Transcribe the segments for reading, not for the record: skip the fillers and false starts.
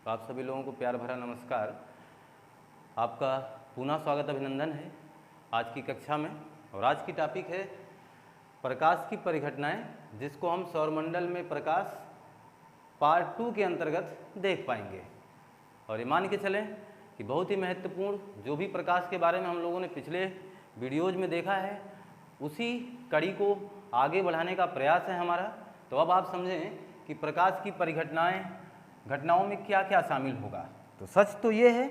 तो आप सभी लोगों को प्यार भरा नमस्कार। आपका पुनः स्वागत अभिनंदन है आज की कक्षा में। और आज की टॉपिक है प्रकाश की परिघटनाएं, जिसको हम सौरमंडल में प्रकाश पार्ट 2 के अंतर्गत देख पाएंगे। और ये मान के चलें कि बहुत ही महत्वपूर्ण जो भी प्रकाश के बारे में हम लोगों ने पिछले वीडियोज़ में देखा है, उसी कड़ी को आगे बढ़ाने का प्रयास है हमारा। तो अब आप समझें कि प्रकाश की परिघटनाएं घटनाओं में क्या क्या शामिल होगा। तो सच तो ये है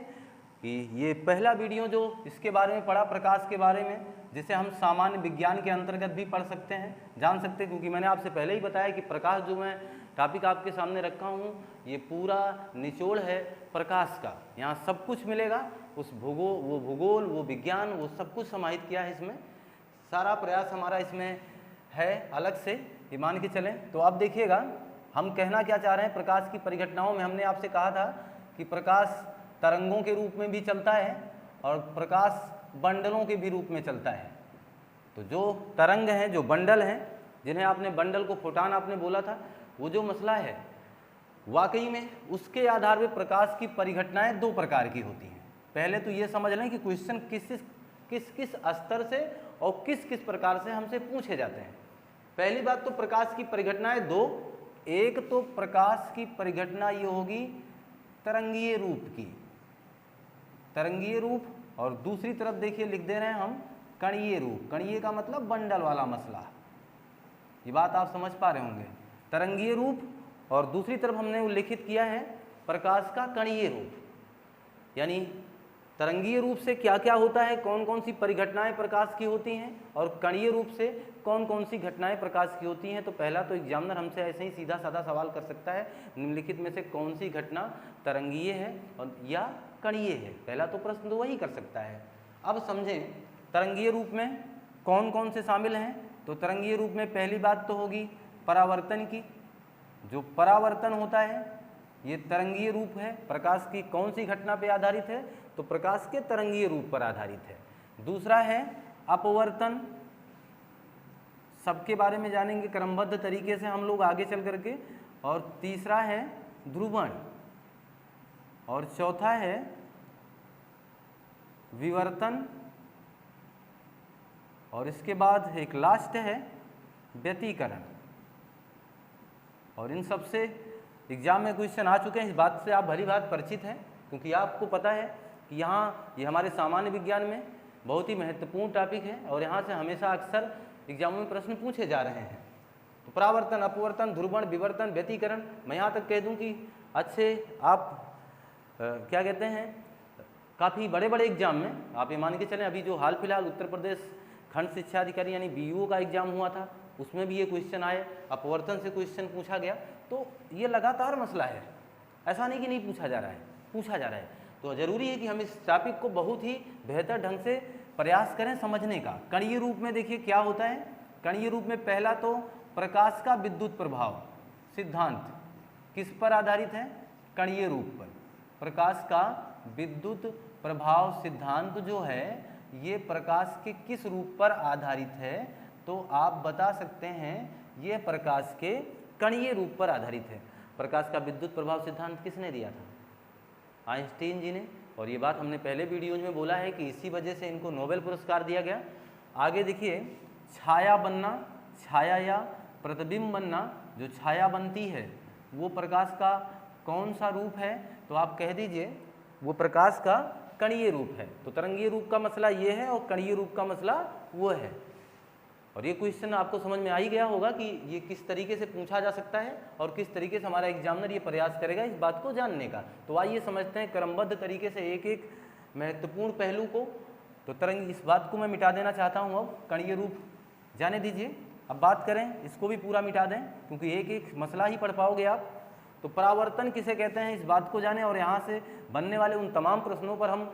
कि ये पहला वीडियो जो इसके बारे में पढ़ा, प्रकाश के बारे में, जिसे हम सामान्य विज्ञान के अंतर्गत भी पढ़ सकते हैं, जान सकते हैं, क्योंकि मैंने आपसे पहले ही बताया कि प्रकाश जो मैं टॉपिक आपके सामने रखा हूँ, ये पूरा निचोड़ है प्रकाश का। यहाँ सब कुछ मिलेगा, उस भूगोल वो विज्ञान वो सब कुछ समाहित किया है इसमें। सारा प्रयास हमारा इसमें है अलग से, ये मान के चलें। तो अब देखिएगा हम कहना क्या चाह रहे हैं। प्रकाश की परिघटनाओं में हमने आपसे कहा था कि प्रकाश तरंगों के रूप में भी चलता है और प्रकाश बंडलों के भी रूप में चलता है। तो जो तरंग हैं, जो बंडल हैं, जिन्हें आपने बंडल को फोटान आपने बोला था, वो जो मसला है वाकई में उसके आधार पर प्रकाश की परिघटनाएं दो प्रकार की होती हैं। पहले तो ये समझ लें कि क्वेश्चन किस किस स्तर से और किस किस प्रकार से हमसे पूछे जाते हैं। पहली बात तो प्रकाश की परिघटनाएं दो। एक तो प्रकाश की परिघटना ये होगी तरंगीय रूप की, तरंगीय रूप, और दूसरी तरफ देखिए लिख दे रहे हैं हम कणीय रूप। कणीय का मतलब बंडल वाला मसला। ये बात आप समझ पा रहे होंगे। तरंगीय रूप और दूसरी तरफ हमने उल्लेखित किया है प्रकाश का कणीय रूप। यानी तरंगीय रूप से क्या क्या होता है, कौन कौन सी परिघटनाएं प्रकाश की होती हैं, और कणीय रूप से कौन कौन सी घटनाएं प्रकाश की होती हैं। तो पहला तो एग्जामिनर हमसे ऐसे ही सीधा साधा सवाल कर सकता है, निम्नलिखित में से कौन सी घटना तरंगीय है और या कणीय है। पहला तो प्रश्न तो वही कर सकता है। अब समझें तरंगीय रूप में कौन कौन से शामिल हैं। तो तरंगीय रूप में पहली बात तो होगी परावर्तन की। जो परावर्तन होता है ये तरंगीय रूप है। प्रकाश की कौन सी घटना पे आधारित है, तो प्रकाश के तरंगीय रूप पर आधारित है। दूसरा है अपवर्तन, सबके बारे में जानेंगे क्रमबद्ध तरीके से हम लोग आगे चल करके। और तीसरा है ध्रुवण, और चौथा है विवर्तन, और इसके बाद एक लास्ट है व्यतिकरण। और इन सबसे एग्जाम में क्वेश्चन आ चुके हैं, इस बात से आप भली बात परिचित हैं, क्योंकि आपको पता है कि यहाँ ये हमारे सामान्य विज्ञान में बहुत ही महत्वपूर्ण टॉपिक है और यहाँ से हमेशा अक्सर एग्जामों में प्रश्न पूछे जा रहे हैं। तो परावर्तन, अपवर्तन, ध्रुवण, विवर्तन, व्यतिकरण, मैं यहाँ तक कह दूँ कि अच्छे आप क्या कहते हैं, काफ़ी बड़े बड़े एग्जाम में आप ये मान के चलें, अभी जो हाल फिलहाल उत्तर प्रदेश खंड शिक्षा अधिकारी यानी BEO का एग्जाम हुआ था, उसमें भी ये क्वेश्चन आए, अपवर्तन से क्वेश्चन पूछा गया। तो ये लगातार मसला है, ऐसा नहीं कि नहीं पूछा जा रहा है, पूछा जा रहा है। तो ज़रूरी है कि हम इस टॉपिक को बहुत ही बेहतर ढंग से प्रयास करें समझने का। कणीय रूप में देखिए क्या होता है। कणीय रूप में पहला तो प्रकाश का विद्युत प्रभाव सिद्धांत किस पर आधारित है, कणीय रूप पर। प्रकाश का विद्युत प्रभाव सिद्धांत जो है ये प्रकाश के किस रूप पर आधारित है, तो आप बता सकते हैं ये प्रकाश के कणीय रूप पर आधारित है। प्रकाश का विद्युत प्रभाव सिद्धांत किसने दिया था, आइंस्टीन जी ने। और ये बात हमने पहले वीडियोज में बोला है कि इसी वजह से इनको नोबेल पुरस्कार दिया गया। आगे देखिए छाया बनना, छाया या प्रतिबिंब बनना, जो छाया बनती है वो प्रकाश का कौन सा रूप है, तो आप कह दीजिए वो प्रकाश का कणीय रूप है। तो तरंगीय रूप का मसला ये है और कणीय रूप का मसला वो है। और ये क्वेश्चन आपको समझ में आ ही गया होगा कि ये किस तरीके से पूछा जा सकता है और किस तरीके से हमारा एग्जामिनर ये प्रयास करेगा इस बात को जानने का। तो आइए समझते हैं क्रमबद्ध तरीके से एक एक महत्वपूर्ण पहलू को। तो तरंग, इस बात को मैं मिटा देना चाहता हूँ, अब कणीय रूप जाने दीजिए। अब बात करें, इसको भी पूरा मिटा दें क्योंकि एक एक मसला ही पढ़ पाओगे आप। तो परावर्तन किसे कहते हैं, इस बात को जाने, और यहाँ से बनने वाले उन तमाम प्रश्नों पर हम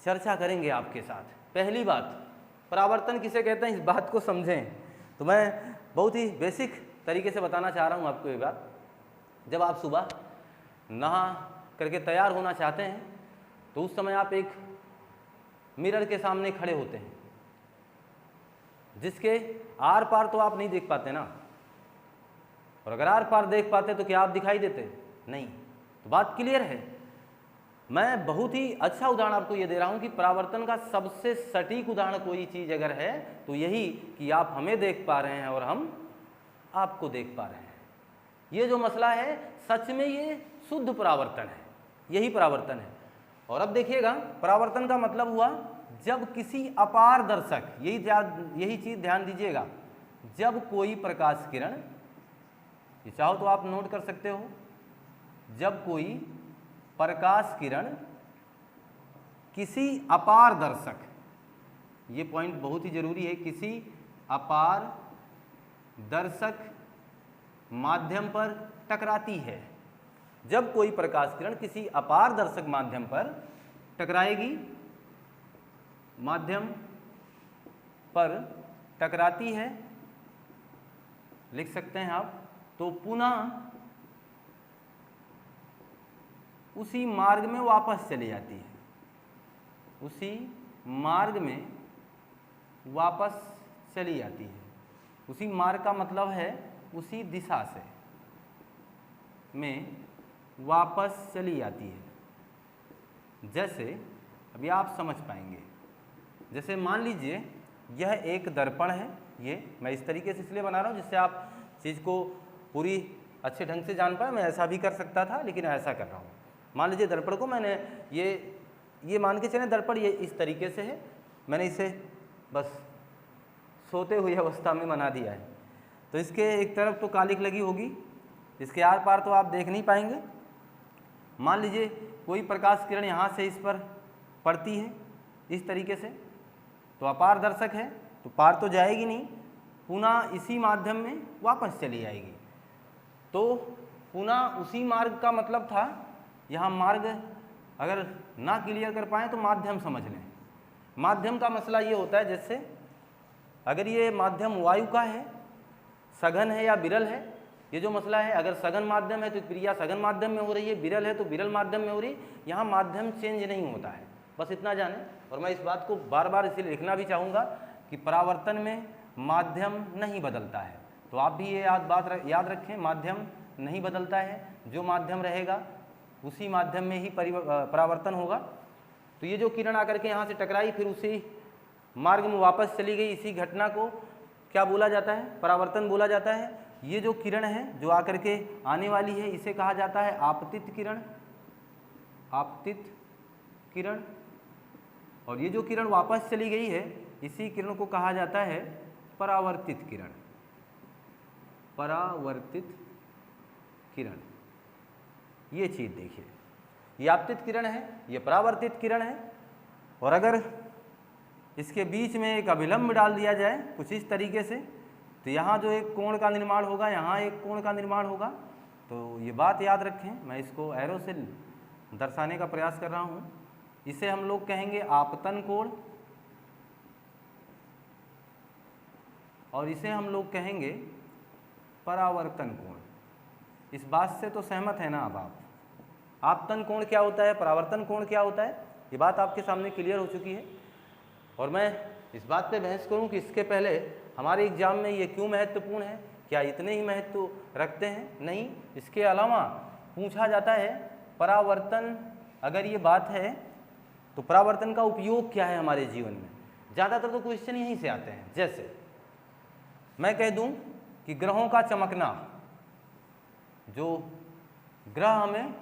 चर्चा करेंगे आपके साथ। पहली बात, परावर्तन किसे कहते हैं इस बात को समझें। तो मैं बहुत ही बेसिक तरीके से बताना चाह रहा हूँ आपको ये बात। जब आप सुबह नहा करके तैयार होना चाहते हैं तो उस समय आप एक मिरर के सामने खड़े होते हैं, जिसके आर पार तो आप नहीं देख पाते ना। और अगर आर पार देख पाते तो क्या आप दिखाई देते? नहीं। तो बात क्लियर है। मैं बहुत ही अच्छा उदाहरण आपको ये दे रहा हूँ कि परावर्तन का सबसे सटीक उदाहरण कोई चीज़ अगर है तो यही कि आप हमें देख पा रहे हैं और हम आपको देख पा रहे हैं। ये जो मसला है सच में ये शुद्ध परावर्तन है, यही परावर्तन है। और अब देखिएगा, परावर्तन का मतलब हुआ जब किसी अपारदर्शक, यही चीज़ ध्यान दीजिएगा, जब कोई प्रकाश किरण, ये चाहो तो आप नोट कर सकते हो, जब कोई प्रकाश किरण किसी अपारदर्शक, ये पॉइंट बहुत ही जरूरी है, किसी अपारदर्शक माध्यम पर टकराती है। जब कोई प्रकाश किरण किसी अपारदर्शक माध्यम पर टकराएगी, माध्यम पर टकराती है, लिख सकते हैं आप, तो पुनः उसी मार्ग में वापस चली जाती है, उसी मार्ग में वापस चली जाती है। उसी मार्ग का मतलब है उसी दिशा से में वापस चली जाती है। जैसे अभी आप समझ पाएंगे, जैसे मान लीजिए यह एक दर्पण है, ये मैं इस तरीके से इसलिए बना रहा हूँ जिससे आप चीज़ को पूरी अच्छे ढंग से जान पाए। मैं ऐसा भी कर सकता था लेकिन ऐसा कर रहा हूँ। मान लीजिए दर्पण को मैंने ये मान के चले, दर्पण ये इस तरीके से है, मैंने इसे बस सोते हुई अवस्था में बना दिया है। तो इसके एक तरफ तो कालिख लगी होगी, इसके आर पार तो आप देख नहीं पाएंगे। मान लीजिए कोई प्रकाश किरण यहाँ से इस पर पड़ती है इस तरीके से, तो अपारदर्शक है तो पार तो जाएगी नहीं, पुनः इसी माध्यम में वापस चली जाएगी। तो पुनः उसी मार्ग का मतलब था, यहाँ मार्ग अगर ना क्लियर कर पाएँ तो माध्यम समझ लें। माध्यम का मसला ये होता है, जैसे अगर ये माध्यम वायु का है, सघन है या विरल है, ये जो मसला है, अगर सघन माध्यम है तो क्रिया सघन माध्यम में हो रही है, विरल है तो विरल माध्यम में हो रही है। यहाँ माध्यम चेंज नहीं होता है, बस इतना जाने। और मैं इस बात को बार बार इसलिए लिखना भी चाहूँगा कि परावर्तन में माध्यम नहीं बदलता है। तो आप भी ये बात याद रखें, माध्यम नहीं बदलता है, जो माध्यम रहेगा उसी माध्यम में ही परावर्तन होगा। तो ये जो किरण आकर के यहाँ से टकराई, फिर उसी मार्ग में वापस चली गई, इसी घटना को क्या बोला जाता है? परावर्तन बोला जाता है। ये जो किरण है जो आकर के आने वाली है, इसे कहा जाता है आपतित किरण, आपतित किरण। और ये जो किरण वापस चली गई है, इसी किरण को कहा जाता है परावर्तित किरण, परावर्तित किरण। ये चीज़ देखिए, ये आपतित किरण है, ये परावर्तित किरण है। और अगर इसके बीच में एक अभिलंब डाल दिया जाए कुछ इस तरीके से, तो यहाँ जो एक कोण का निर्माण होगा, यहाँ एक कोण का निर्माण होगा। तो ये बात याद रखें, मैं इसको एरो से दर्शाने का प्रयास कर रहा हूँ। इसे हम लोग कहेंगे आपतन कोण, और इसे हम लोग कहेंगे परावर्तन कोण। इस बात से तो सहमत है ना अब आप? आपतन कोण क्या होता है, परावर्तन कोण क्या होता है, ये बात आपके सामने क्लियर हो चुकी है। और मैं इस बात पे बहस करूं कि इसके पहले हमारे एग्जाम में ये क्यों महत्वपूर्ण है, क्या इतने ही महत्व रखते हैं? नहीं, इसके अलावा पूछा जाता है परावर्तन, अगर ये बात है तो परावर्तन का उपयोग क्या है हमारे जीवन में। ज़्यादातर तो क्वेश्चन यहीं से आते हैं। जैसे मैं कह दूं कि ग्रहों का चमकना, जो ग्रह हमें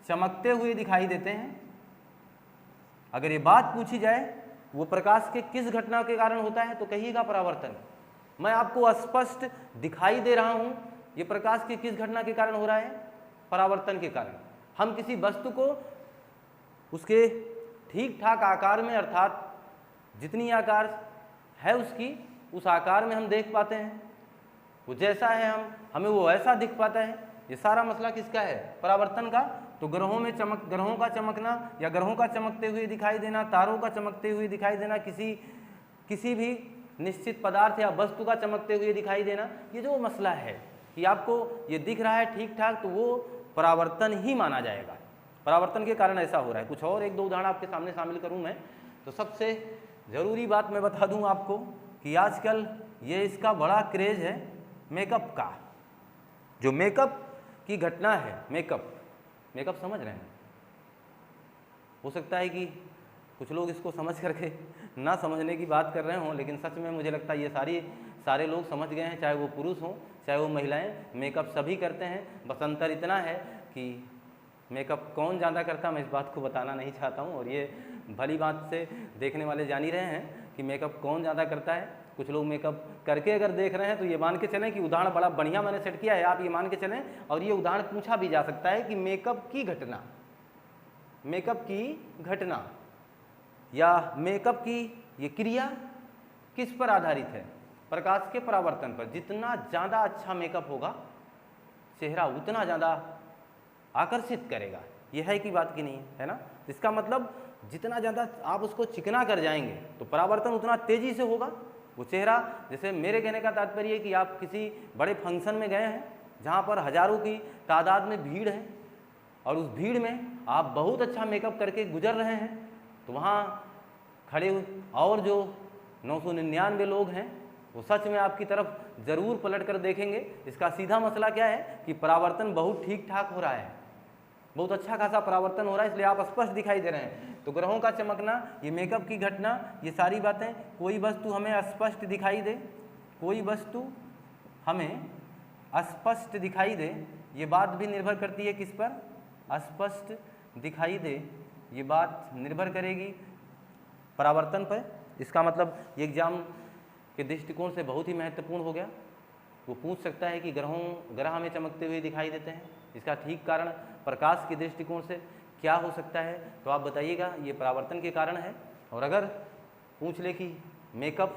चमकते हुए दिखाई देते हैं, अगर ये बात पूछी जाए वो प्रकाश के किस घटना के कारण होता है, तो कहिएगा परावर्तन। मैं आपको स्पष्ट दिखाई दे रहा हूं ये प्रकाश के किस घटना के कारण हो रहा है, परावर्तन के कारण। हम किसी वस्तु को उसके ठीक ठाक आकार में, अर्थात जितनी आकार है उसकी, उस आकार में हम देख पाते हैं, वो जैसा है हमें वो ऐसा दिख पाता है। ये सारा मसला किसका है? परावर्तन का। तो ग्रहों का चमकना या ग्रहों का चमकते हुए दिखाई देना, तारों का चमकते हुए दिखाई देना, किसी भी निश्चित पदार्थ या वस्तु का चमकते हुए दिखाई देना, ये जो मसला है कि आपको ये दिख रहा है ठीक ठाक, तो वो परावर्तन ही माना जाएगा। परावर्तन के कारण ऐसा हो रहा है। कुछ और एक दो उदाहरण आपके सामने शामिल करूं मैं। तो सबसे ज़रूरी बात मैं बता दूं आपको कि आजकल ये इसका बड़ा क्रेज है मेकअप का। जो मेकअप की घटना है, मेकअप मेकअप समझ रहे हैं? हो सकता है कि कुछ लोग इसको समझ करके ना समझने की बात कर रहे हों, लेकिन सच में मुझे लगता है ये सारे लोग समझ गए हैं, चाहे वो पुरुष हों चाहे वो महिलाएं, मेकअप सभी करते हैं। बस अंतर इतना है कि मेकअप कौन ज़्यादा करता है मैं इस बात को बताना नहीं चाहता हूँ, और ये भली बात से देखने वाले जान ही रहे हैं कि मेकअप कौन ज़्यादा करता है। कुछ लोग मेकअप करके अगर देख रहे हैं तो ये मान के चलें कि उदाहरण बड़ा बढ़िया मैंने सेट किया है, आप ये मान के चलें, और ये उदाहरण पूछा भी जा सकता है कि मेकअप की घटना या मेकअप की ये क्रिया किस पर आधारित है? प्रकाश के परावर्तन पर। जितना ज़्यादा अच्छा मेकअप होगा चेहरा उतना ज़्यादा आकर्षित करेगा, यह है कि बात की नहीं है ना? इसका मतलब जितना ज़्यादा आप उसको चिकना कर जाएंगे तो परावर्तन उतना तेज़ी से होगा वो चेहरा। जैसे मेरे कहने का तात्पर्य है कि आप किसी बड़े फंक्शन में गए हैं जहाँ पर हज़ारों की तादाद में भीड़ है, और उस भीड़ में आप बहुत अच्छा मेकअप करके गुजर रहे हैं, तो वहाँ खड़े और जो 999 लोग हैं वो सच में आपकी तरफ ज़रूर पलट कर देखेंगे। इसका सीधा मसला क्या है कि परावर्तन बहुत ठीक ठाक हो रहा है, बहुत अच्छा खासा परावर्तन हो रहा है, इसलिए आप स्पष्ट दिखाई दे रहे हैं। तो ग्रहों का चमकना, ये मेकअप की घटना, ये सारी बातें, कोई वस्तु हमें स्पष्ट दिखाई दे, कोई वस्तु हमें स्पष्ट दिखाई दे, ये बात भी निर्भर करती है किस पर? स्पष्ट दिखाई दे, ये बात निर्भर करेगी परावर्तन पर। इसका मतलब ये एग्जाम के दृष्टिकोण से बहुत ही महत्वपूर्ण हो गया। वो पूछ सकता है कि ग्रह हमें चमकते हुए दिखाई देते हैं, इसका ठीक कारण प्रकाश के दृष्टिकोण से क्या हो सकता है? तो आप बताइएगा, ये परावर्तन के कारण है। और अगर पूछ ले कि मेकअप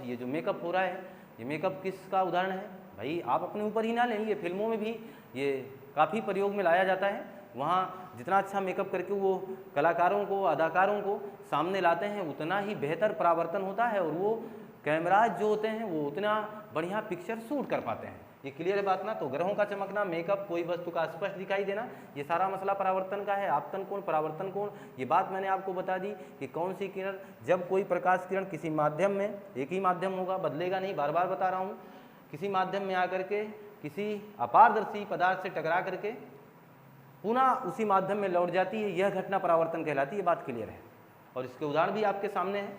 ये जो मेकअप हो रहा है, ये मेकअप किसका उदाहरण है? भाई आप अपने ऊपर ही ना लें, ये फिल्मों में भी ये काफ़ी प्रयोग में लाया जाता है। वहाँ जितना अच्छा मेकअप करके वो कलाकारों को, अदाकारों को सामने लाते हैं, उतना ही बेहतर परावर्तन होता है, और वो कैमराज जो होते हैं वो उतना बढ़िया पिक्चर शूट कर पाते हैं। ये क्लियर है बात ना? तो ग्रहों का चमकना, मेकअप, कोई वस्तु का स्पष्ट दिखाई देना, ये सारा मसला परावर्तन का है। आपतन कोण, परावर्तन कोण, ये बात मैंने आपको बता दी कि कौन सी किरण, जब कोई प्रकाश किरण किसी माध्यम में, एक ही माध्यम होगा, बदलेगा नहीं, बार बार बता रहा हूँ, किसी माध्यम में आकर के किसी अपारदर्शी पदार्थ से टकरा करके पुनः उसी माध्यम में लौट जाती है, यह घटना परावर्तन कहलाती है। बात क्लियर है, और इसके उदाहरण भी आपके सामने हैं,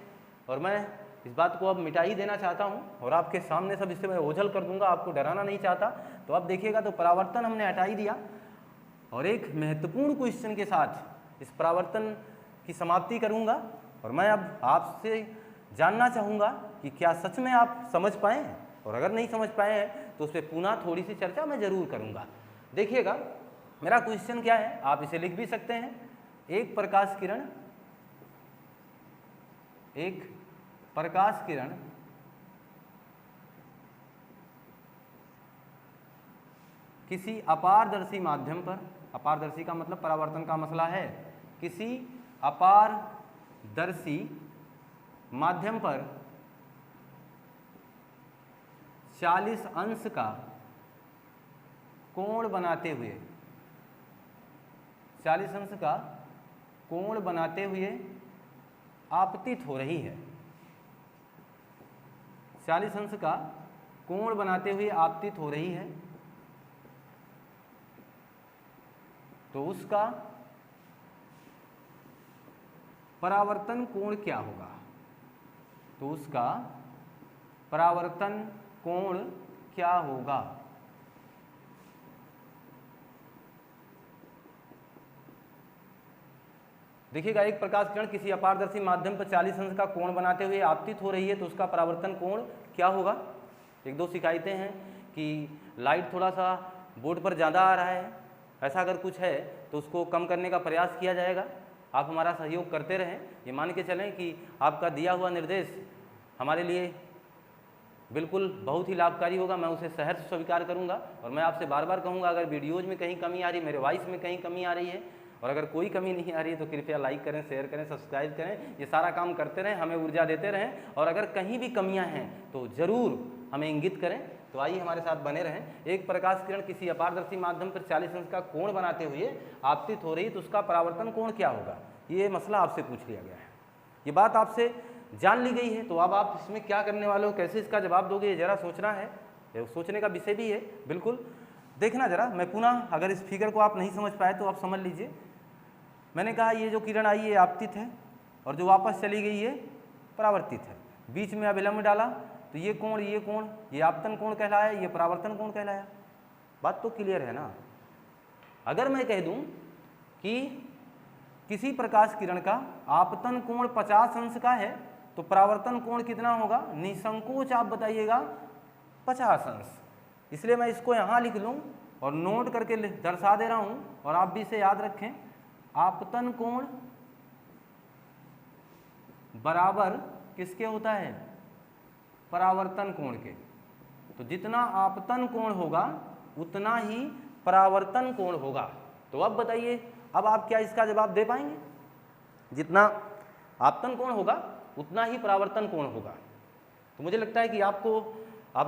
और मैं इस बात को अब मिटा ही देना चाहता हूं, और आपके सामने सब इससे मैं ओझल कर दूंगा, आपको डराना नहीं चाहता। तो अब देखिएगा, तो परावर्तन हमने हटा ही दिया, और एक महत्वपूर्ण क्वेश्चन के साथ इस परावर्तन की समाप्ति करूंगा, और मैं अब आपसे जानना चाहूँगा कि क्या सच में आप समझ पाए हैं, और अगर नहीं समझ पाए हैं तो उस पर पुनः थोड़ी सी चर्चा मैं ज़रूर करूँगा। देखिएगा मेरा क्वेश्चन क्या है, आप इसे लिख भी सकते हैं। एक प्रकाश किरण किसी अपारदर्शी माध्यम पर, अपारदर्शी का मतलब परावर्तन का मसला है, किसी अपारदर्शी माध्यम पर 40 अंश का कोण बनाते हुए, 40 अंश का कोण बनाते हुए आपतित हो रही है, 40 अंश का कोण बनाते हुए आपतित हो रही है, तो उसका परावर्तन कोण क्या होगा? तो उसका परावर्तन कोण क्या होगा? देखिएगा, एक प्रकाश किरण किसी अपारदर्शी माध्यम पर 40 अंश का कोण बनाते हुए आपतित हो रही है, तो उसका परावर्तन कोण क्या होगा? एक दो शिकायतें हैं कि लाइट थोड़ा सा बोर्ड पर ज़्यादा आ रहा है, ऐसा अगर कुछ है तो उसको कम करने का प्रयास किया जाएगा। आप हमारा सहयोग करते रहें, ये मान के चलें कि आपका दिया हुआ निर्देश हमारे लिए बिल्कुल बहुत ही लाभकारी होगा, मैं उसे सहर्ष स्वीकार करूंगा। और मैं आपसे बार बार कहूंगा, अगर वीडियोज़ में कहीं कमी आ रही, मेरे वॉइस में कहीं कमी आ रही है, और अगर कोई कमी नहीं आ रही है तो कृपया लाइक करें, शेयर करें, सब्सक्राइब करें, ये सारा काम करते रहें, हमें ऊर्जा देते रहें। और अगर कहीं भी कमियां हैं तो ज़रूर हमें इंगित करें। तो आइए हमारे साथ बने रहें। एक प्रकाश किरण किसी अपारदर्शी माध्यम पर 40 अंश का कोण बनाते हुए आपतित हो रही, तो उसका परावर्तन कोण क्या होगा? ये मसला आपसे पूछ लिया गया है, ये बात आपसे जान ली गई है। तो अब आप इसमें क्या करने वाले हो, कैसे इसका जवाब दोगे, ये ज़रा सोचना है, सोचने का विषय भी है बिल्कुल। देखना जरा, मैं पुनः, अगर इस फिगर को आप नहीं समझ पाए तो आप समझ लीजिए। मैंने कहा ये जो किरण आई ये आपतित है और जो वापस चली गई ये परावर्तित है। बीच में अभिलंब डाला तो ये कोण ये आपतन कोण कहलाया, ये परावर्तन कोण कहलाया। बात तो क्लियर है ना। अगर मैं कह दूं कि किसी प्रकाश किरण का आपतन कोण 50 अंश का है तो परावर्तन कोण कितना होगा, निसंकोच आप बताइएगा 50 अंश। इसलिए मैं इसको यहाँ लिख लूँ और नोट करके दर्शा दे रहा हूँ और आप भी इसे याद रखें। आपतन कोण बराबर किसके होता है, परावर्तन कोण के। तो जितना आपतन कोण होगा उतना ही परावर्तन कोण होगा। तो अब बताइए, अब आप क्या इसका जवाब दे पाएंगे? जितना आपतन कोण होगा उतना ही परावर्तन कोण होगा। तो मुझे लगता है कि आप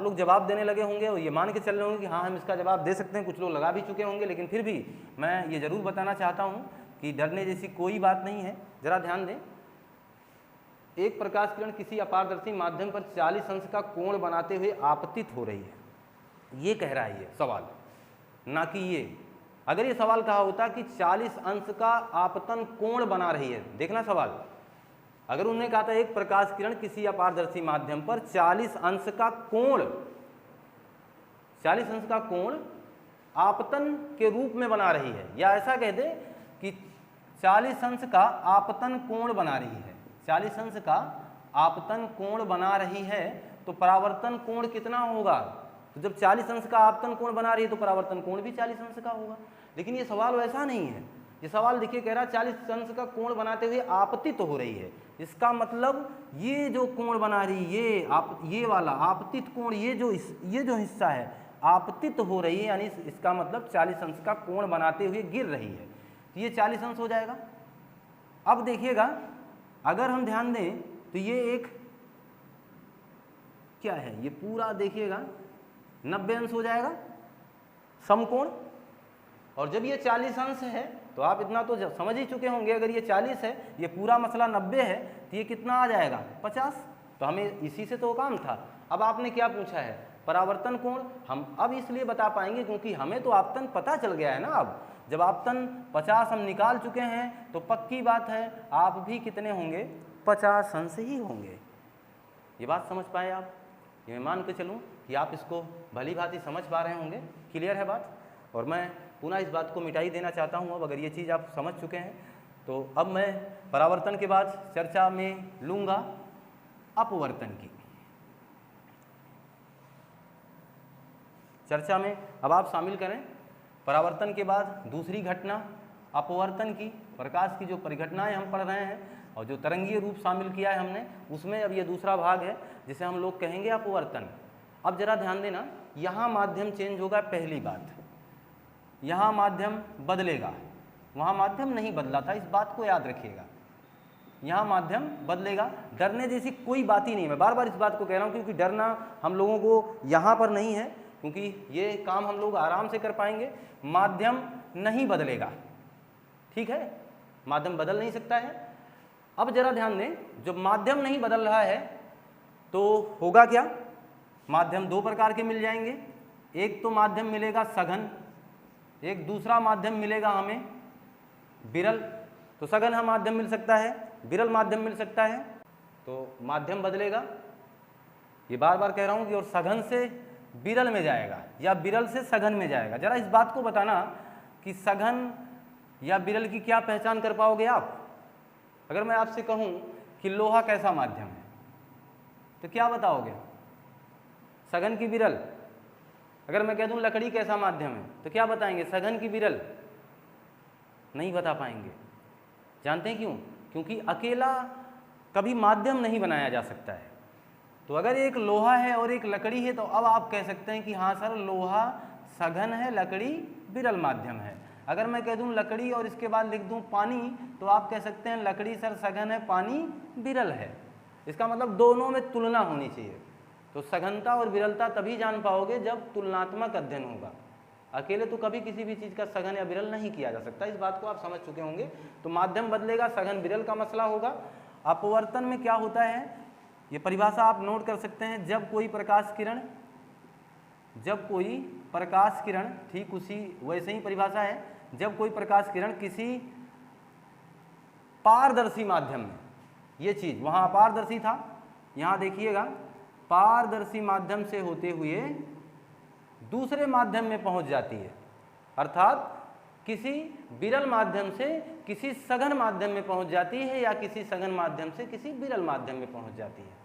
लोग जवाब देने लगे होंगे और ये मान के चल रहे होंगे कि हाँ हम इसका जवाब दे सकते हैं। कुछ लोग लगा भी चुके होंगे, लेकिन फिर भी मैं ये ज़रूर बताना चाहता हूँ कि डरने जैसी कोई बात नहीं है। ज़रा ध्यान दें, एक प्रकाश किरण किसी अपारदर्शी माध्यम पर 40 अंश का कोण बनाते हुए आपतित हो रही है, ये कह रहा है ये सवाल, ना कि ये। अगर ये सवाल कहा होता कि 40 अंश का आपतन कोण बना रही है, देखना सवाल, अगर उन्होंने कहा था एक प्रकाश किरण किसी अपारदर्शी माध्यम पर 40 अंश का कोण, 40 अंश का कोण आपतन के रूप में बना रही है, या ऐसा कह दे कि 40 अंश का आपतन कोण बना रही है, 40 अंश का आपतन कोण बना रही है, तो परावर्तन कोण कितना होगा? तो जब 40 अंश का आपतन कोण बना रही है तो परावर्तन कोण भी 40 अंश का होगा। लेकिन ये सवाल वैसा नहीं है। ये सवाल देखिए कह रहा है 40 अंश का कोण बनाते हुए आपतित हो रही है। इसका मतलब ये जो कोण बना रही है, ये वाला आपतित कोण, ये जो हिस्सा है आपतित हो रही है, यानी इसका मतलब 40 अंश का कोण बनाते हुए गिर रही है, तो ये 40 अंश हो जाएगा। अब देखिएगा, अगर हम ध्यान दें तो ये एक क्या है, ये पूरा देखिएगा 90 अंश हो जाएगा समकोण। और जब ये 40 अंश है तो आप इतना तो समझ ही चुके होंगे, अगर ये 40 है, ये पूरा मसला 90 है, तो ये कितना आ जाएगा 50। तो हमें इसी से तो काम था। अब आपने क्या पूछा है, परावर्तन कोण। हम अब इसलिए बता पाएंगे क्योंकि हमें तो आपतन पता चल गया है ना। अब जब आपतन 50 हम निकाल चुके हैं तो पक्की बात है आप भी कितने होंगे, 50 अंश ही होंगे। ये बात समझ पाए आप? ये मैं मान के चलूँ कि आप इसको भली भांति समझ पा रहे होंगे। क्लियर है बात? और मैं पुनः इस बात को मिटाई देना चाहता हूँ। अब अगर ये चीज़ आप समझ चुके हैं तो अब मैं परावर्तन के बाद चर्चा में लूँगा अपवर्तन की। चर्चा में अब आप शामिल करें परावर्तन के बाद दूसरी घटना अपवर्तन की। प्रकाश की जो परिघटनाएं हम पढ़ रहे हैं और जो तरंगीय रूप शामिल किया है हमने, उसमें अब ये दूसरा भाग है जिसे हम लोग कहेंगे अपवर्तन। अब जरा ध्यान देना, यहाँ माध्यम चेंज होगा, पहली बात, यहाँ माध्यम बदलेगा, वहाँ माध्यम नहीं बदला था, इस बात को याद रखिएगा। यहाँ माध्यम बदलेगा, डरने जैसी कोई बात ही नहीं। मैं बार बार इस बात को कह रहा हूँ क्योंकि डरना हम लोगों को यहाँ पर नहीं है, क्योंकि ये काम हम लोग आराम से कर पाएंगे। माध्यम नहीं बदलेगा, ठीक है, माध्यम बदल नहीं सकता है। अब जरा ध्यान दें, जब माध्यम नहीं बदल रहा है तो होगा क्या, माध्यम दो प्रकार के मिल जाएंगे। एक तो माध्यम मिलेगा सघन, एक दूसरा माध्यम मिलेगा हमें विरल। तो सघन हम माध्यम मिल सकता है, विरल माध्यम मिल सकता है, तो माध्यम बदलेगा। ये बार बार कह रहा हूँ कि और सघन से विरल में जाएगा या विरल से सघन में जाएगा। जरा इस बात को बताना कि सघन या विरल की क्या पहचान कर पाओगे आप? अगर मैं आपसे कहूँ कि लोहा कैसा माध्यम है तो क्या बताओगे? सघन की विरल। अगर मैं कह दूं लकड़ी कैसा माध्यम है तो क्या बताएंगे? सघन की विरल। नहीं बता पाएंगे। जानते हैं क्यों? क्योंकि अकेला कभी माध्यम नहीं बनाया जा सकता है। तो अगर एक लोहा है और एक लकड़ी है तो अब आप कह सकते हैं कि हाँ सर लोहा सघन है, लकड़ी विरल माध्यम है। अगर मैं कह दूं लकड़ी और इसके बाद लिख दूं पानी तो आप कह सकते हैं लकड़ी सर सघन है, पानी विरल है। इसका मतलब दोनों में तुलना होनी चाहिए। तो सघनता और विरलता तभी जान पाओगे जब तुलनात्मक अध्ययन होगा। अकेले तो कभी किसी भी चीज़ का सघन या विरल नहीं किया जा सकता। इस बात को आप समझ चुके होंगे। तो माध्यम बदलेगा, सघन विरल का मसला होगा। अपवर्तन में क्या होता है, ये परिभाषा आप नोट कर सकते हैं। जब कोई प्रकाश किरण जब कोई प्रकाश किरण, ठीक उसी वैसे ही परिभाषा है, जब कोई प्रकाश किरण किसी पारदर्शी माध्यम में, ये चीज वहां अपारदर्शी था, यहां देखिएगा पारदर्शी माध्यम से होते हुए दूसरे माध्यम में पहुंच जाती है, अर्थात किसी विरल माध्यम से किसी सघन माध्यम में पहुंच जाती है या किसी सघन माध्यम से किसी विरल माध्यम में पहुंच जाती है।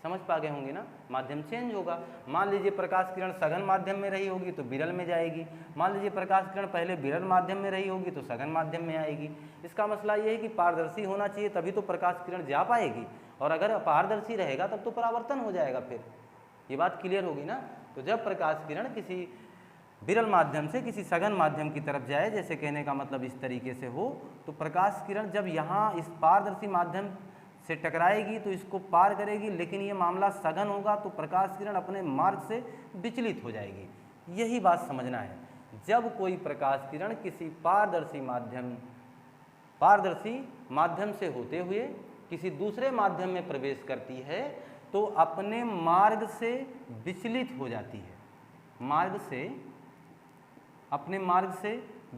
समझ पा गए होंगे ना, माध्यम चेंज होगा। मान लीजिए प्रकाश किरण सघन माध्यम में रही होगी तो विरल में जाएगी, मान लीजिए प्रकाश किरण पहले विरल माध्यम में रही होगी तो सघन माध्यम में आएगी। इसका मसला ये है कि पारदर्शी होना चाहिए तभी तो प्रकाश किरण जा पाएगी, और अगर अपारदर्शी रहेगा तब तो परावर्तन हो जाएगा। फिर ये बात क्लियर होगी ना। तो जब प्रकाश किरण किसी विरल माध्यम से किसी सघन माध्यम की तरफ जाए, जैसे कहने का मतलब इस तरीके से हो, तो प्रकाश किरण जब यहाँ इस पारदर्शी माध्यम से टकराएगी तो इसको पार करेगी, लेकिन ये मामला सघन होगा तो प्रकाश किरण अपने मार्ग से विचलित हो जाएगी। यही बात समझना है। जब कोई प्रकाश किरण किसी पारदर्शी माध्यम से होते हुए किसी दूसरे माध्यम में प्रवेश करती है तो अपने मार्ग से विचलित हो जाती है, अपने मार्ग से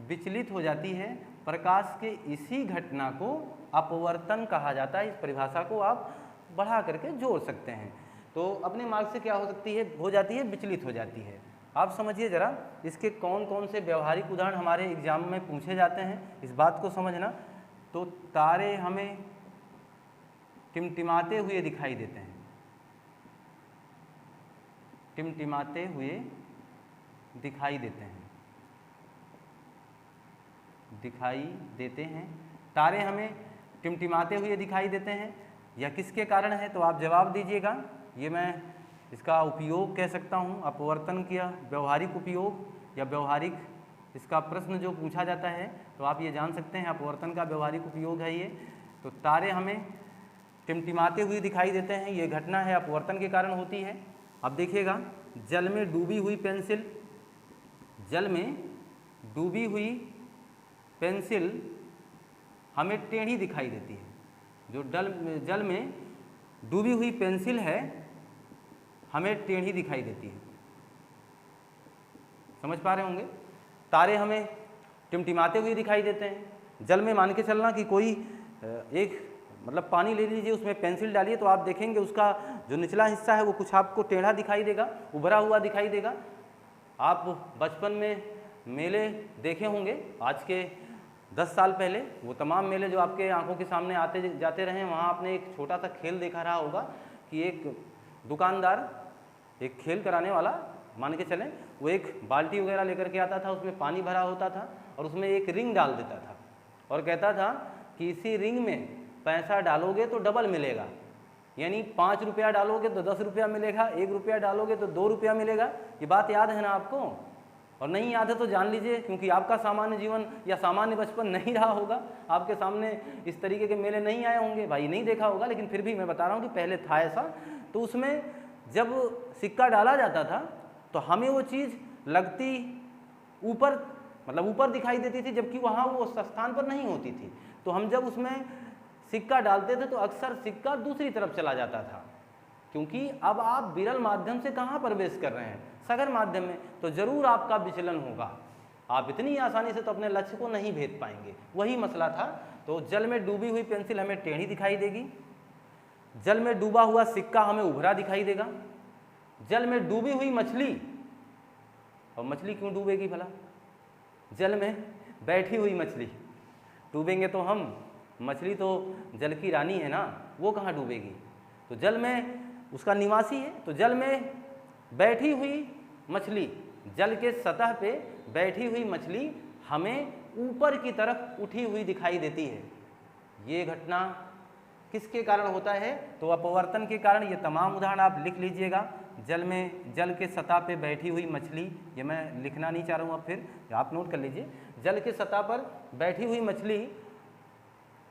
विचलित हो जाती है। प्रकाश के इसी घटना को अपवर्तन कहा जाता है। इस परिभाषा को आप बढ़ा करके जोड़ सकते हैं। तो अपने मार्ग से क्या हो सकती है, हो जाती है, विचलित हो जाती है। आप समझिए जरा, इसके कौन कौन से व्यवहारिक उदाहरण हमारे एग्जाम में पूछे जाते हैं, इस बात को समझना। तो तारे हमें टिमटिमाते हुए दिखाई देते हैं, टिमटिमाते हुए दिखाई देते हैं, तारे हमें टिमटिमाते हुए दिखाई देते हैं। यह किसके कारण है, तो आप जवाब दीजिएगा। ये मैं इसका उपयोग कह सकता हूँ, अपवर्तन किया व्यवहारिक उपयोग या व्यवहारिक इसका प्रश्न जो पूछा जाता है तो आप ये जान सकते हैं अपवर्तन का व्यवहारिक उपयोग है ये। तो तारे हमें टिमटिमाते हुए दिखाई देते हैं, ये घटना है अपवर्तन के कारण होती है। अब देखिएगा, जल में डूबी हुई पेंसिल, जल में डूबी हुई पेंसिल हमें टेढ़ी दिखाई देती है। जो जल में डूबी हुई पेंसिल है हमें टेढ़ी दिखाई देती है। समझ पा रहे होंगे। तारे हमें टिमटिमाते हुए दिखाई देते हैं। जल में मान के चलना कि कोई एक मतलब पानी ले लीजिए, उसमें पेंसिल डालिए तो आप देखेंगे उसका जो निचला हिस्सा है वो कुछ आपको टेढ़ा दिखाई देगा, उभरा हुआ दिखाई देगा। आप बचपन में मेले देखे होंगे, आज के 10 साल पहले वो तमाम मेले जो आपके आंखों के सामने आते जाते रहे, वहाँ आपने एक छोटा सा खेल देखा रहा होगा कि एक दुकानदार, एक खेल कराने वाला मान के चलें, वो एक बाल्टी वगैरह लेकर के आता था, उसमें पानी भरा होता था और उसमें एक रिंग डाल देता था और कहता था कि इसी रिंग में पैसा डालोगे तो डबल मिलेगा, यानी 5 रुपया डालोगे तो 10 रुपया मिलेगा, 1 रुपया डालोगे तो 2 रुपया मिलेगा। ये बात याद है ना आपको? और नहीं याद है तो जान लीजिए, क्योंकि आपका सामान्य जीवन या सामान्य बचपन नहीं रहा होगा, आपके सामने इस तरीके के मेले नहीं आए होंगे, भाई नहीं देखा होगा, लेकिन फिर भी मैं बता रहा हूँ कि पहले था ऐसा। तो उसमें जब सिक्का डाला जाता था तो हमें वो चीज़ लगती ऊपर, मतलब ऊपर दिखाई देती थी, जबकि वहाँ वो उस स्थान पर नहीं होती थी। तो हम जब उसमें सिक्का डालते थे तो अक्सर सिक्का दूसरी तरफ चला जाता था, क्योंकि अब आप विरल माध्यम से कहाँ प्रवेश कर रहे हैं, सघन माध्यम में, तो जरूर आपका विचलन होगा। आप इतनी आसानी से तो अपने लक्ष्य को नहीं भेद पाएंगे, वही मसला था। तो जल में डूबी हुई पेंसिल हमें टेढ़ी दिखाई देगी, जल में डूबा हुआ सिक्का हमें उभरा दिखाई देगा, जल में डूबी हुई मछली, और मछली क्यों डूबेगी भला, जल में बैठी हुई मछली, डूबेंगे तो हम, मछली तो जल की रानी है ना, वो कहाँ डूबेगी, तो जल में उसका निवासी है। तो जल में बैठी हुई मछली, जल के सतह पे बैठी हुई मछली हमें ऊपर की तरफ उठी हुई दिखाई देती है। ये घटना किसके कारण होता है, तो अपवर्तन के कारण। ये तमाम उदाहरण आप लिख लीजिएगा। जल में, जल के सतह पे बैठी हुई मछली, ये मैं लिखना नहीं चाह रहा हूँ, अब फिर आप नोट कर लीजिए। जल के सतह पर बैठी हुई मछली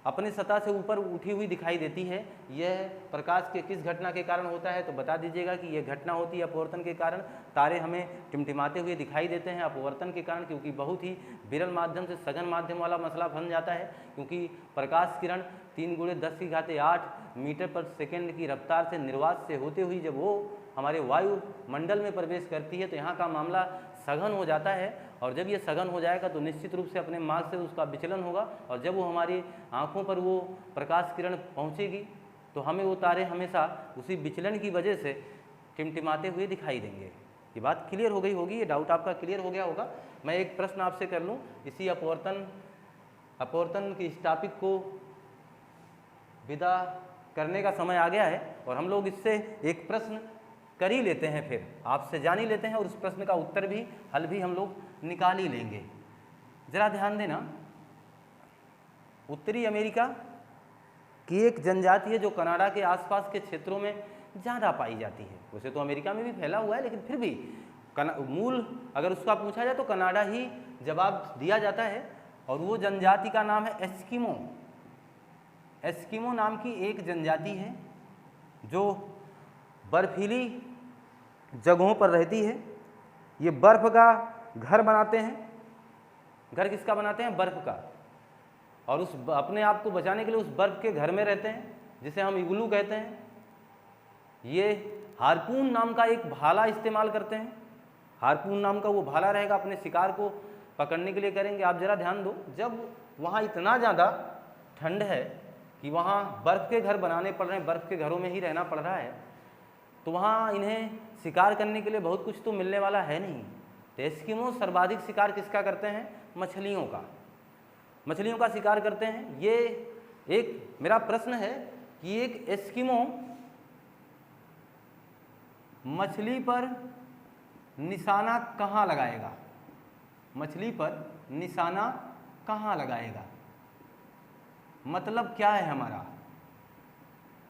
अपने सतह से ऊपर उठी हुई दिखाई देती है। यह प्रकाश के किस घटना के कारण होता है, तो बता दीजिएगा कि यह घटना होती है अपवर्तन के कारण। तारे हमें टिमटिमाते हुए दिखाई देते हैं अपवर्तन के कारण, क्योंकि बहुत ही विरल माध्यम से सघन माध्यम वाला मसला बन जाता है, क्योंकि प्रकाश किरण 3 × 10⁸ मीटर पर सेकेंड की रफ्तार से निर्वात से होते हुई जब वो हमारे वायुमंडल में प्रवेश करती है तो यहाँ का मामला सघन हो जाता है, और जब ये सघन हो जाएगा तो निश्चित रूप से अपने मार्ग से उसका विचलन होगा, और जब वो हमारी आँखों पर वो प्रकाश किरण पहुँचेगी तो हमें वो तारे हमेशा उसी विचलन की वजह से टिमटिमाते हुए दिखाई देंगे। ये बात क्लियर हो गई होगी, ये डाउट आपका क्लियर हो गया होगा। मैं एक प्रश्न आपसे कर लूँ, इसी अपवर्तन की इस टॉपिक को विदा करने का समय आ गया है, और हम लोग इससे एक प्रश्न कर ही लेते हैं, फिर आपसे जान ही लेते हैं, और उस प्रश्न का उत्तर भी हल भी हम लोग निकाल ही लेंगे। जरा ध्यान देना, उत्तरी अमेरिका की एक जनजाति है जो कनाडा के आसपास के क्षेत्रों में ज़्यादा पाई जाती है। वैसे तो अमेरिका में भी फैला हुआ है, लेकिन फिर भी मूल अगर उसका पूछा जाए तो कनाडा ही जवाब दिया जाता है, और वो जनजाति का नाम है एस्किमो। एस्किमो नाम की एक जनजाति है जो बर्फीली जगहों पर रहती है। ये बर्फ़ का घर बनाते हैं। घर किसका बनाते हैं? बर्फ़ का। और उस अपने आप को बचाने के लिए उस बर्फ़ के घर में रहते हैं, जिसे हम इग्लू कहते हैं। ये हारपून नाम का एक भाला इस्तेमाल करते हैं। हारपून नाम का वो भाला रहेगा, अपने शिकार को पकड़ने के लिए करेंगे। आप ज़रा ध्यान दो, जब वहाँ इतना ज़्यादा ठंड है कि वहाँ बर्फ़ के घर बनाने पड़ रहे हैं, बर्फ़ के घरों में ही रहना पड़ रहा है, तो वहाँ इन्हें शिकार करने के लिए बहुत कुछ तो मिलने वाला है नहीं। तो एस्किमो सर्वाधिक शिकार किसका करते हैं? मछलियों का। मछलियों का शिकार करते हैं। ये एक मेरा प्रश्न है कि एक एस्किमो मछली पर निशाना कहाँ लगाएगा? मछली पर निशाना कहाँ लगाएगा? मतलब क्या है हमारा?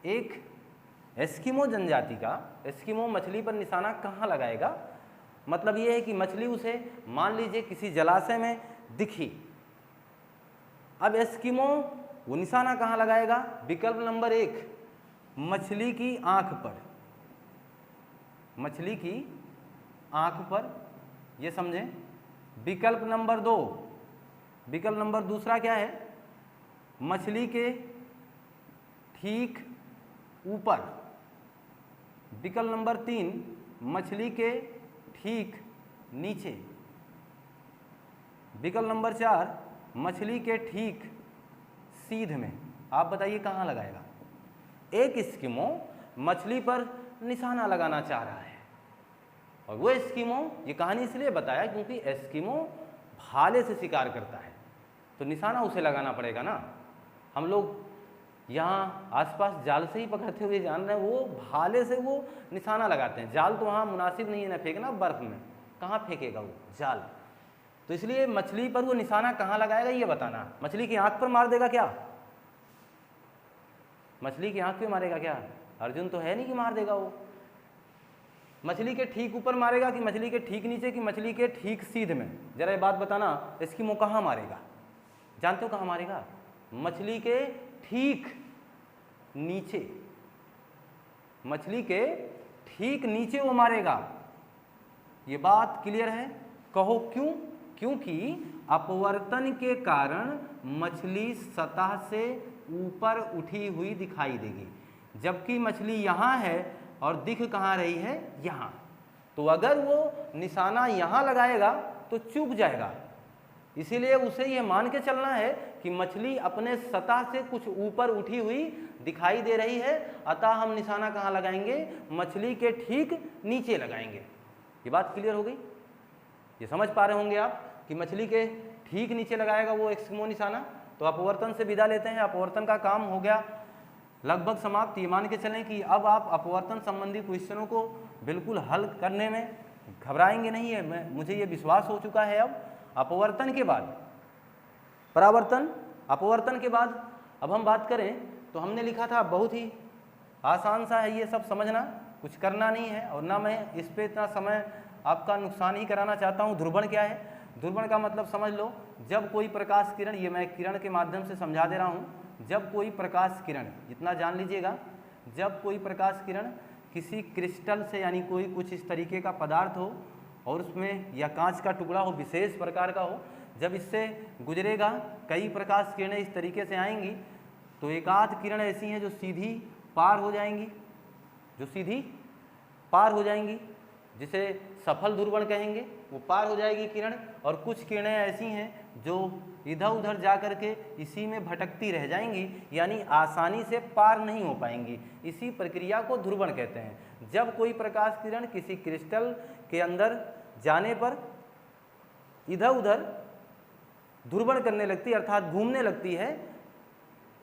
एक एस्किमो जनजाति का एस्किमो मछली पर निशाना कहाँ लगाएगा? मतलब ये है कि मछली उसे मान लीजिए किसी जलाशय में दिखी। अब एस्किमो वो निशाना कहाँ लगाएगा? विकल्प नंबर 1, मछली की आँख पर। मछली की आँख पर, ये समझें। विकल्प नंबर 2, विकल्प नंबर दूसरा क्या है? मछली के ठीक ऊपर। विकल्प नंबर 3, मछली के ठीक नीचे। विकल्प नंबर 4, मछली के ठीक सीध में। आप बताइए कहाँ लगाएगा? एक एस्किमो मछली पर निशाना लगाना चाह रहा है, और वो एस्किमो, ये कहानी इसलिए बताया क्योंकि एस्किमो भाले से शिकार करता है, तो निशाना उसे लगाना पड़ेगा ना। हम लोग यहाँ आसपास जाल से ही पकड़ते हुए जान रहे हैं, वो भाले से वो निशाना लगाते हैं। जाल तो वहाँ मुनासिब नहीं है ना फेंकना, बर्फ़ में कहाँ फेंकेगा वो जाल। तो इसलिए मछली पर वो निशाना कहाँ लगाएगा ये बताना। मछली की आँख पर मार देगा क्या? मछली की आँख पे मारेगा क्या? अर्जुन तो है नहीं कि मार देगा वो। मछली के ठीक ऊपर मारेगा कि मछली के ठीक नीचे कि मछली के ठीक सीध में? जरा ये बात बताना, एस्किमो कहाँ मारेगा? जानते हो कहाँ मारेगा? मछली के ठीक नीचे। मछली के ठीक नीचे वो मारेगा। ये बात क्लियर है? कहो क्यों? क्योंकि अपवर्तन के कारण मछली सतह से ऊपर उठी हुई दिखाई देगी, जबकि मछली यहाँ है और दिख कहाँ रही है? यहाँ। तो अगर वो निशाना यहाँ लगाएगा तो चूक जाएगा। इसीलिए उसे ये मान के चलना है कि मछली अपने सतह से कुछ ऊपर उठी हुई दिखाई दे रही है, अतः हम निशाना कहाँ लगाएंगे? मछली के ठीक नीचे लगाएंगे। ये बात क्लियर हो गई? ये समझ पा रहे होंगे आप कि मछली के ठीक नीचे लगाएगा वो एस्किमो निशाना। तो अपवर्तन से विदा लेते हैं। अपवर्तन का काम हो गया लगभग समाप्त। ये मान के चलें कि अब आप अपवर्तन संबंधी क्वेश्चनों को बिल्कुल हल करने में घबराएंगे नहीं है। मुझे ये विश्वास हो चुका है। अब अपवर्तन के बाद परावर्तन, अपवर्तन के बाद अब हम बात करें तो हमने लिखा था बहुत ही आसान सा है ये सब समझना, कुछ करना नहीं है, और ना मैं इस पर इतना समय आपका नुकसान ही कराना चाहता हूँ। ध्रुवण क्या है? ध्रुवण का मतलब समझ लो, जब कोई प्रकाश किरण, ये मैं किरण के माध्यम से समझा दे रहा हूँ, जब कोई प्रकाश किरण, इतना जान लीजिएगा, जब कोई प्रकाश किरण किसी क्रिस्टल से, यानी कोई कुछ इस तरीके का पदार्थ हो और उसमें या कांच का टुकड़ा हो, विशेष प्रकार का हो, जब इससे गुजरेगा, कई प्रकाश किरणें इस तरीके से आएंगी, तो एक आध किरण ऐसी हैं जो सीधी पार हो जाएंगी, जो सीधी पार हो जाएंगी, जिसे सफल ध्रुवण कहेंगे, वो पार हो जाएगी किरण। और कुछ किरणें ऐसी हैं जो इधर उधर जा कर के इसी में भटकती रह जाएंगी, यानी आसानी से पार नहीं हो पाएंगी। इसी प्रक्रिया को ध्रुवण कहते हैं। जब कोई प्रकाश किरण किसी क्रिस्टल के अंदर जाने पर इधर उधर ध्रुवण करने लगती है, अर्थात घूमने लगती है,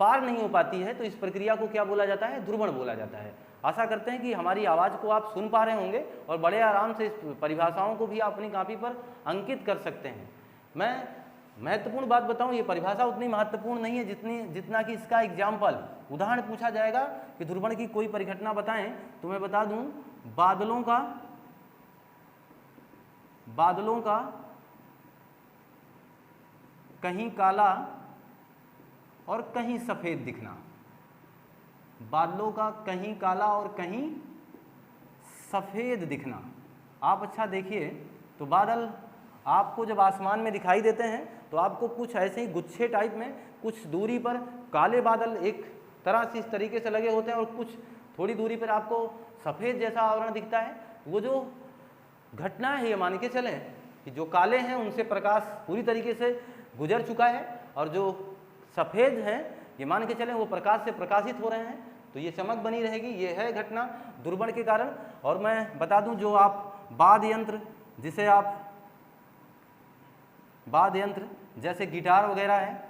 पार नहीं हो पाती है, तो इस प्रक्रिया को क्या बोला जाता है? ध्रुवण बोला जाता है। आशा करते हैं कि हमारी आवाज़ को आप सुन पा रहे होंगे और बड़े आराम से इस परिभाषाओं को भी आप अपनी कॉपी पर अंकित कर सकते हैं। मैं महत्वपूर्ण बात बताऊं, ये परिभाषा उतनी महत्वपूर्ण नहीं है जितना कि इसका एग्जाम्पल, उदाहरण पूछा जाएगा कि ध्रुवण की कोई परिघटना बताएं, तो मैं बता दूं बादलों का कहीं काला और कहीं सफ़ेद दिखना। बादलों का कहीं काला और कहीं सफ़ेद दिखना। आप अच्छा देखिए तो बादल आपको जब आसमान में दिखाई देते हैं तो आपको कुछ ऐसे ही गुच्छे टाइप में कुछ दूरी पर काले बादल एक तरह से इस तरीके से लगे होते हैं और कुछ थोड़ी दूरी पर आपको सफ़ेद जैसा आवरण दिखता है। वो जो घटना है, ये मान के चलें कि जो काले हैं उनसे प्रकाश पूरी तरीके से गुजर चुका है और जो सफ़ेद हैं ये मान के चलें वो प्रकाश से प्रकाशित हो रहे हैं, तो ये चमक बनी रहेगी। ये है घटना ध्रुवण के कारण। और मैं बता दूं, जो आप वाद्य यंत्र जैसे गिटार वगैरह है,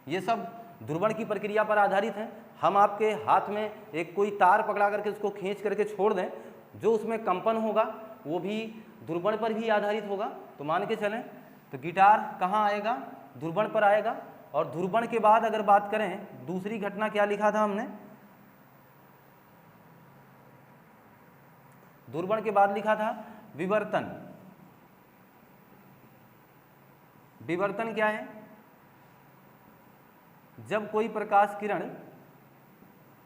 ये सब ध्रुवण की प्रक्रिया पर आधारित है। हम आपके हाथ में एक कोई तार पकड़ा करके उसको खींच करके छोड़ दें, जो उसमें कंपन होगा वो भी ध्रुवण पर भी आधारित होगा। तो मान के चलें तो गिटार कहाँ आएगा? ध्रुवण पर आएगा। और ध्रुवण के बाद अगर बात करें, दूसरी घटना क्या लिखा था हमने? ध्रुवण के बाद लिखा था विवर्तन। विवर्तन क्या है? जब कोई प्रकाश किरण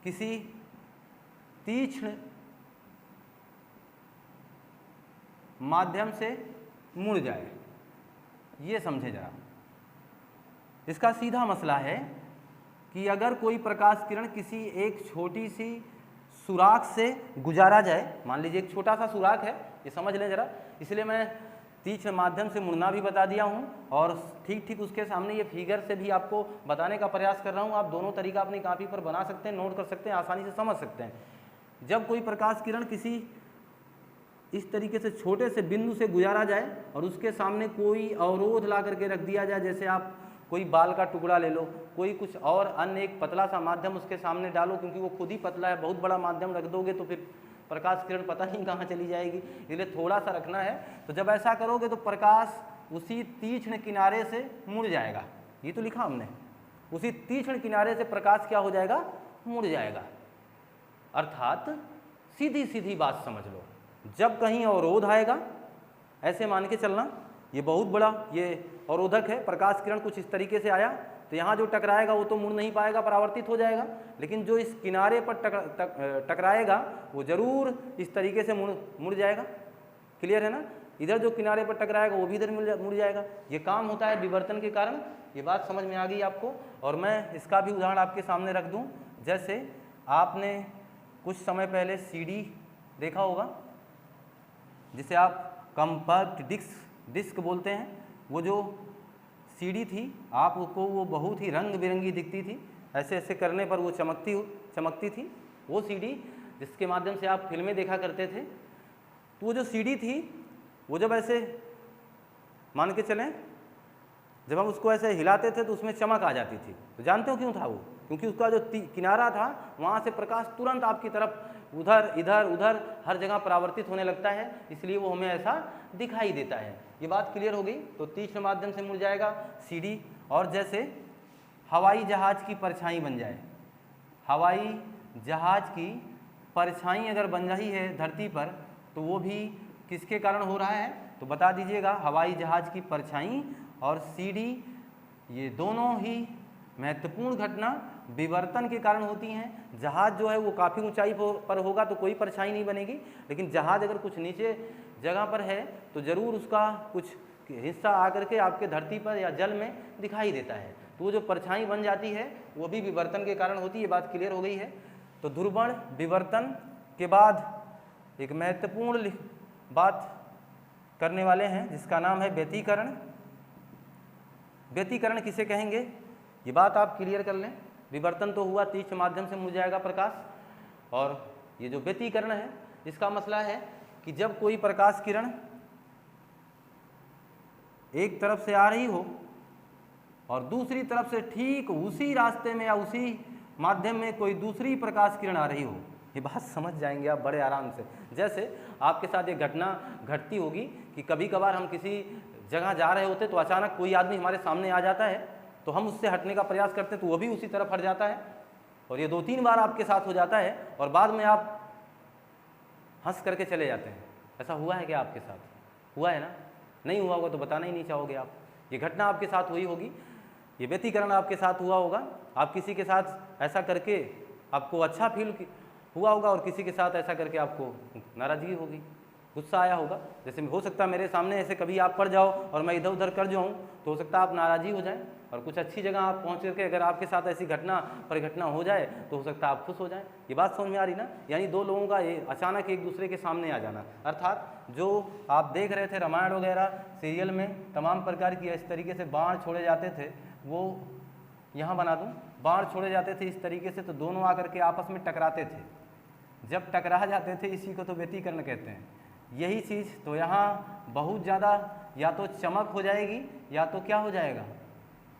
किसी तीक्ष्ण माध्यम से मुड़ जाए। ये समझे जरा, इसका सीधा मसला है कि अगर कोई प्रकाश किरण किसी एक छोटी सी सुराख से गुजारा जाए, मान लीजिए एक छोटा सा सुराख है, ये समझ लें जरा, इसलिए मैं तीक्ष्ण माध्यम से मुड़ना भी बता दिया हूँ और ठीक उसके सामने ये फिगर से भी आपको बताने का प्रयास कर रहा हूँ। आप दोनों तरीका अपनी कॉपी पर बना सकते हैं, नोट कर सकते हैं, आसानी से समझ सकते हैं। जब कोई प्रकाश किरण किसी इस तरीके से छोटे से बिंदु से गुजारा जाए और उसके सामने कोई अवरोध ला करके रख दिया जाए, जैसे आप कोई बाल का टुकड़ा ले लो, कोई कुछ और अन्य एक पतला सा माध्यम उसके सामने डालो, क्योंकि वो खुद ही पतला है, बहुत बड़ा माध्यम रख दोगे तो फिर प्रकाश किरण पता नहीं कहाँ चली जाएगी, इसलिए थोड़ा सा रखना है। तो जब ऐसा करोगे तो प्रकाश उसी तीक्ष्ण किनारे से मुड़ जाएगा। ये तो लिखा हमने, उसी तीक्ष्ण किनारे से प्रकाश क्या हो जाएगा? मुड़ जाएगा। अर्थात सीधी सीधी बात समझ लो, जब कहीं अवरोध आएगा, ऐसे मान के चलना ये बहुत बड़ा ये अवरोधक है, प्रकाश किरण कुछ इस तरीके से आया तो यहाँ जो टकराएगा वो तो मुड़ नहीं पाएगा, परावर्तित हो जाएगा, लेकिन जो इस किनारे पर टकराएगा वो जरूर इस तरीके से मुड़ जाएगा। क्लियर है ना? इधर जो किनारे पर टकराएगा वो भी इधर मुड़ जाएगा। ये काम होता है विवर्तन के कारण। ये बात समझ में आ गई आपको? और मैं इसका भी उदाहरण आपके सामने रख दूँ। जैसे आपने कुछ समय पहले CD देखा होगा, जिसे आप कॉम्पैक्ट डिस्क बोलते हैं। वो जो CD थी आपको वो बहुत ही रंग बिरंगी दिखती थी, ऐसे ऐसे करने पर वो चमकती थी। वो CD जिसके माध्यम से आप फिल्में देखा करते थे, तो वो जो CD थी वो जब ऐसे मान के चलें, जब हम उसको ऐसे हिलाते थे तो उसमें चमक आ जाती थी। तो जानते हो क्यों था वो? क्योंकि उसका जो किनारा था वहाँ से प्रकाश तुरंत आपकी तरफ उधर इधर उधर हर जगह परावर्तित होने लगता है, इसलिए वो हमें ऐसा दिखाई देता है। ये बात क्लियर हो गई? तो तीक्ष्ण माध्यम से मुड़ जाएगा CD। और जैसे हवाई जहाज़ की परछाई बन जाए, हवाई जहाज़ की परछाई अगर बन रही है धरती पर, तो वो भी किसके कारण हो रहा है? तो बता दीजिएगा। हवाई जहाज़ की परछाई और CD ये दोनों ही महत्वपूर्ण घटना विवर्तन के कारण होती हैं। जहाज़ जो है वो काफ़ी ऊंचाई पर होगा तो कोई परछाई नहीं बनेगी, लेकिन जहाज़ अगर कुछ नीचे जगह पर है तो ज़रूर उसका कुछ हिस्सा आकर के आपके धरती पर या जल में दिखाई देता है, तो वो जो परछाई बन जाती है वो भी विवर्तन के कारण होती है। ये बात क्लियर हो गई है? तो ध्रुवण विवर्तन के बाद एक महत्वपूर्ण बात करने वाले हैं जिसका नाम है व्यतिकरण। व्यतिकरण किसे कहेंगे, ये बात आप क्लियर कर लें। विवर्तन तो हुआ, तीक्ष्ण माध्यम से मुड़ जाएगा प्रकाश, और ये जो व्यतिकरण है इसका मसला है कि जब कोई प्रकाश किरण एक तरफ से आ रही हो और दूसरी तरफ से ठीक उसी रास्ते में या उसी माध्यम में कोई दूसरी प्रकाश किरण आ रही हो, ये बात समझ जाएंगे आप बड़े आराम से। जैसे आपके साथ एक घटना घटती होगी कि कभी कभार हम किसी जगह जा रहे होते तो अचानक कोई आदमी हमारे सामने आ जाता है, तो हम उससे हटने का प्रयास करते हैं तो वो भी उसी तरफ हट जाता है, और ये 2-3 बार आपके साथ हो जाता है और बाद में आप हंस करके चले जाते हैं। ऐसा हुआ है क्या आपके साथ? हुआ है ना? नहीं हुआ होगा तो बताना ही नहीं चाहोगे आप। ये घटना आपके साथ हुई होगी, ये व्यतिकरण आपके साथ हुआ होगा। आप किसी के साथ ऐसा करके आपको अच्छा फील हुआ होगा और किसी के साथ ऐसा करके आपको नाराज़गी होगी, गुस्सा आया होगा। जैसे हो सकता है मेरे सामने ऐसे कभी आप पड़ जाओ और मैं इधर उधर कर जाऊँ तो हो सकता है आप नाराज़ी हो जाएं, और कुछ अच्छी जगह आप पहुँच करके अगर आपके साथ ऐसी परिघटना हो जाए तो हो सकता है आप खुश हो जाएं। ये बात समझ में आ रही ना? यानी दो लोगों का ये अचानक एक दूसरे के सामने आ जाना, अर्थात जो आप देख रहे थे रामायण वगैरह सीरियल में तमाम प्रकार की इस तरीके से बाण छोड़े जाते थे, वो यहाँ बना दूँ, बाण छोड़े जाते थे इस तरीके से, तो दोनों आकर के आपस में टकराते थे। जब टकरा जाते थे इसी को तो व्यतिकरण कहते हैं। यही चीज़ तो यहाँ बहुत ज़्यादा या तो चमक हो जाएगी या तो क्या हो जाएगा,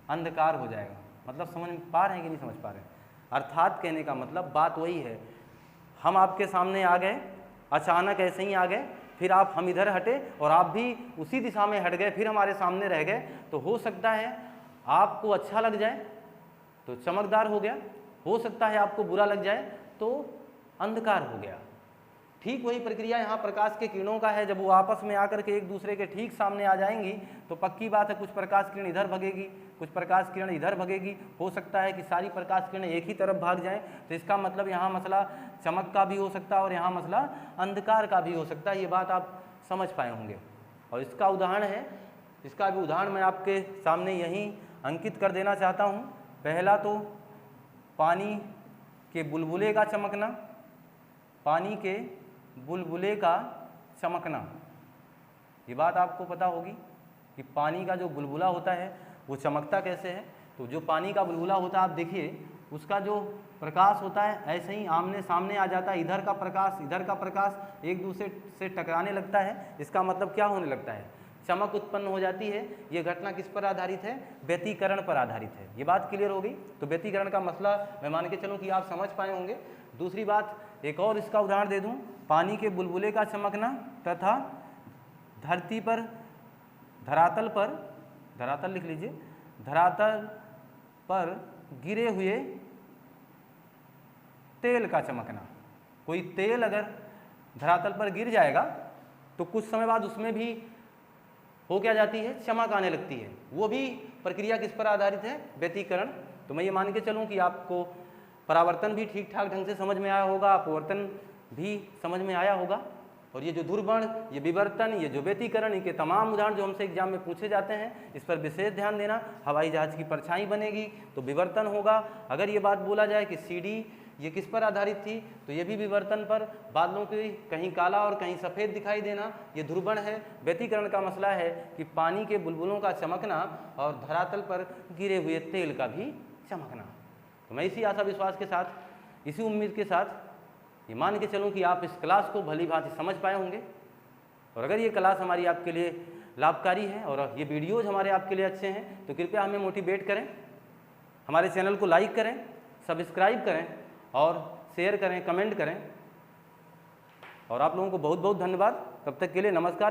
अंधकार हो जाएगा। मतलब समझ पा रहे हैं कि नहीं समझ पा रहे हैं? अर्थात कहने का मतलब बात वही है, हम आपके सामने आ गए, अचानक ऐसे ही आ गए, फिर हम इधर हटे और आप भी उसी दिशा में हट गए, फिर हमारे सामने रह गए, तो हो सकता है आपको अच्छा लग जाए तो चमकदार हो गया, हो सकता है आपको बुरा लग जाए तो अंधकार हो गया। ठीक वही प्रक्रिया यहाँ प्रकाश के किरणों का है। जब वो आपस में आकर के एक दूसरे के ठीक सामने आ जाएंगी तो पक्की बात है कुछ प्रकाश किरण इधर भगेगी, कुछ प्रकाश किरण इधर भगेगी, हो सकता है कि सारी प्रकाश किरण एक ही तरफ भाग जाएं। तो इसका मतलब यहाँ मसला चमक का भी हो सकता है और यहाँ मसला अंधकार का भी हो सकता है। ये बात आप समझ पाए होंगे। और इसका उदाहरण है, इसका भी उदाहरण मैं आपके सामने यहीं अंकित कर देना चाहता हूँ। पहला तो पानी के बुलबुले का चमकना, पानी के बुलबुले का चमकना। ये बात आपको पता होगी कि पानी का जो बुलबुला होता है वो चमकता कैसे है। तो जो पानी का बुलबुला होता है आप देखिए, उसका जो प्रकाश होता है ऐसे ही आमने सामने आ जाता है, इधर का प्रकाश एक दूसरे से टकराने लगता है। इसका मतलब क्या होने लगता है, चमक उत्पन्न हो जाती है। ये घटना किस पर आधारित है, व्यतिकरण पर आधारित है। ये बात क्लियर हो गई। तो व्यतिकरण का मसला मैं मान के चलूँ कि आप समझ पाए होंगे। दूसरी बात, एक और इसका उदाहरण दे दूं, पानी के बुलबुले का चमकना तथा धरती पर, धरातल लिख लीजिए, धरातल पर गिरे हुए तेल का चमकना। कोई तेल अगर धरातल पर गिर जाएगा तो कुछ समय बाद उसमें भी हो क्या जाती है, चमक आने लगती है। वो भी प्रक्रिया किस पर आधारित है, व्यतिकरण। तो मैं ये मान के चलूँ कि आपको परावर्तन भी ठीक ठाक ढंग से समझ में आया होगा, अपवर्तन भी समझ में आया होगा। और ये जो ध्रुवण, ये विवर्तन, ये जो व्यतिकरण, इनके तमाम उदाहरण जो हमसे एग्जाम में पूछे जाते हैं, इस पर विशेष ध्यान देना। हवाई जहाज की परछाई बनेगी तो विवर्तन होगा। अगर ये बात बोला जाए कि सीढ़ी ये किस पर आधारित थी, तो ये भी विवर्तन पर, बादलों की कहीं काला और कहीं सफ़ेद दिखाई देना, ये ध्रुवण है। व्यतिकरण का मसला है कि पानी के बुलबुलों का चमकना और धरातल पर गिरे हुए तेल का भी चमकना। तो मैं इसी आशा विश्वास के साथ, इसी उम्मीद के साथ ये मान के चलूँ कि आप इस क्लास को भली भांति समझ पाए होंगे। और अगर ये क्लास हमारी आपके लिए लाभकारी है और ये वीडियोज़ हमारे आपके लिए अच्छे हैं तो कृपया हमें मोटिवेट करें, हमारे चैनल को लाइक करें, सब्सक्राइब करें और शेयर करें, कमेंट करें। और आप लोगों को बहुत बहुत धन्यवाद। तब तक के लिए नमस्कार।